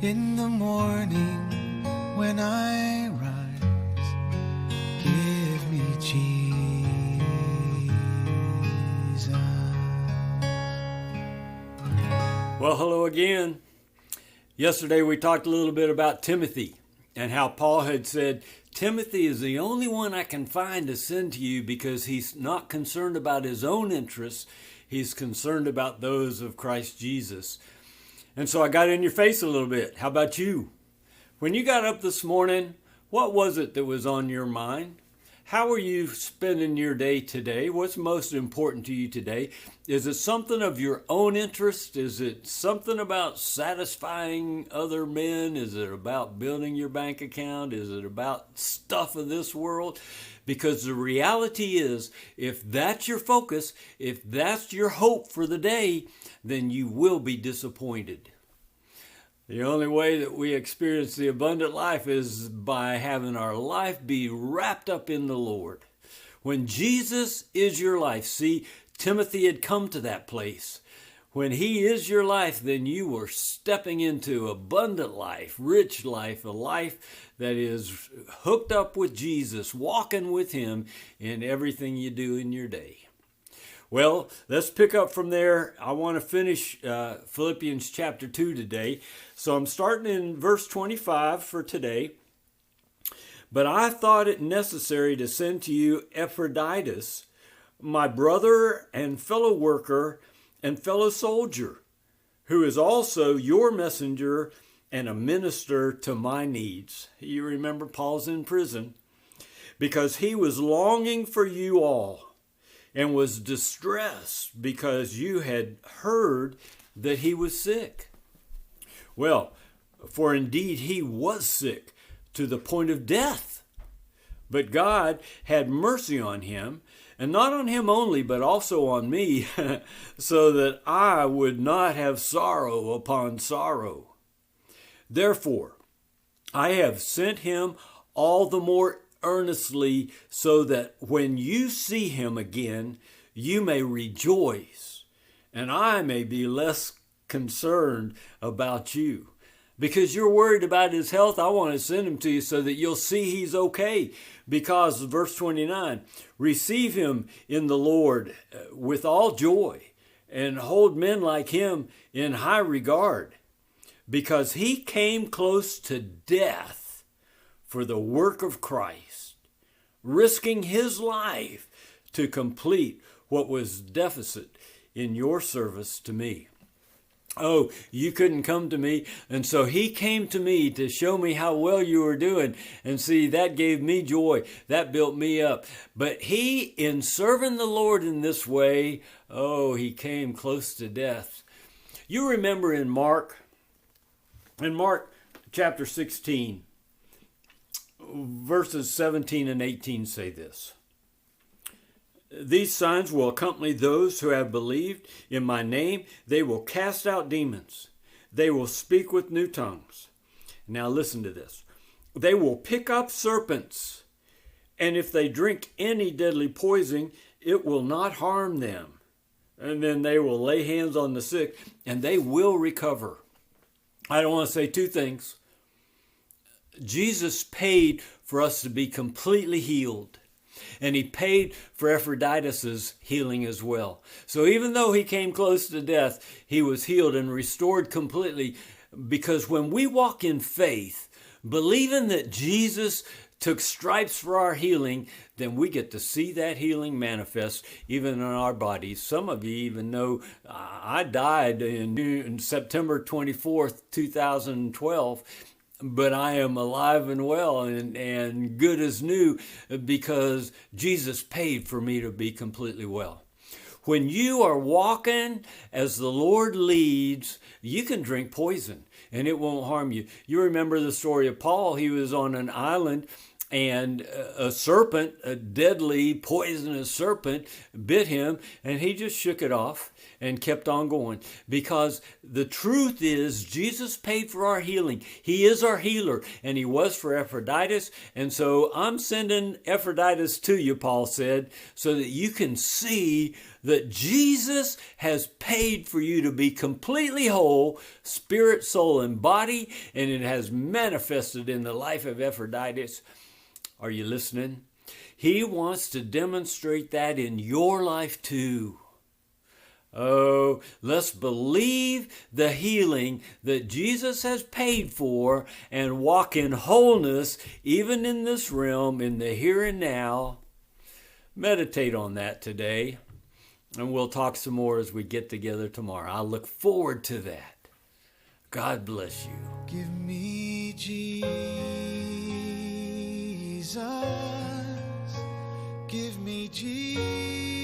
In the morning when I rise, give me Jesus. Well, hello again. Yesterday we talked a little bit about Timothy and how Paul had said, Timothy is the only one I can find to send to you because he's not concerned about his own interests. He's concerned about those of Christ Jesus. And so I got in your face a little bit. How about you? When you got up this morning, what was it that was on your mind? How are you spending your day today? What's most important to you today? Is it something of your own interest? Is it something about satisfying other men? Is it about building your bank account? Is it about stuff of this world? Because the reality is, if that's your focus, if that's your hope for the day, then you will be disappointed. The only way that we experience the abundant life is by having our life be wrapped up in the Lord. When Jesus is your life, see, Timothy had come to that place. When he is your life, then you are stepping into abundant life, rich life, a life that is hooked up with Jesus, walking with him in everything you do in your day. Well, let's pick up from there. I want to finish Philippians chapter 2 today. So I'm starting in verse 25 for today. But I thought it necessary to send to you Epaphroditus, my brother and fellow worker and fellow soldier, who is also your messenger and a minister to my needs. You remember Paul's in prison because he was longing for you all and was distressed because you had heard that he was sick. Well, for indeed he was sick to the point of death. But God had mercy on him, and not on him only, but also on me, so that I would not have sorrow upon sorrow. Therefore, I have sent him all the more earnestly, so that when you see him again, you may rejoice, and I may be less concerned about you. Because you're worried about his health, I want to send him to you so that you'll see he's okay. Because, verse 29, receive him in the Lord with all joy, and hold men like him in high regard, because he came close to death for the work of Christ, risking his life to complete what was deficit in your service to me. Oh, you couldn't come to me, and so he came to me to show me how well you were doing. And see, that gave me joy. That built me up. But he, in serving the Lord in this way, oh, he came close to death. You remember in Mark chapter 16, verses 17 and 18 say this. These signs will accompany those who have believed in my name. They will cast out demons. They will speak with new tongues. Now listen to this. They will pick up serpents. And if they drink any deadly poison, it will not harm them. And then they will lay hands on the sick and they will recover. I don't want to say two things. Jesus paid for us to be completely healed. And he paid for Epaphroditus' healing as well. So even though he came close to death, he was healed and restored completely. Because when we walk in faith, believing that Jesus took stripes for our healing, then we get to see that healing manifest even in our bodies. Some of you even know I died in September 24th, 2012. But I am alive and well and good as new because Jesus paid for me to be completely well. When you are walking as the Lord leads, you can drink poison and it won't harm you. You remember the story of Paul. He was on an island and a serpent, a deadly poisonous serpent, bit him, and he just shook it off and kept on going. Because the truth is, Jesus paid for our healing. He is our healer, and he was for Epaphroditus. And so I'm sending Epaphroditus to you, Paul said, so that you can see that Jesus has paid for you to be completely whole, spirit, soul, and body, and it has manifested in the life of Epaphroditus. Are you listening? He wants to demonstrate that in your life too. Oh, let's believe the healing that Jesus has paid for and walk in wholeness even in this realm, in the here and now. Meditate on that today, and we'll talk some more as we get together tomorrow. I look forward to that. God bless you. Give me Jesus. Give me Jesus.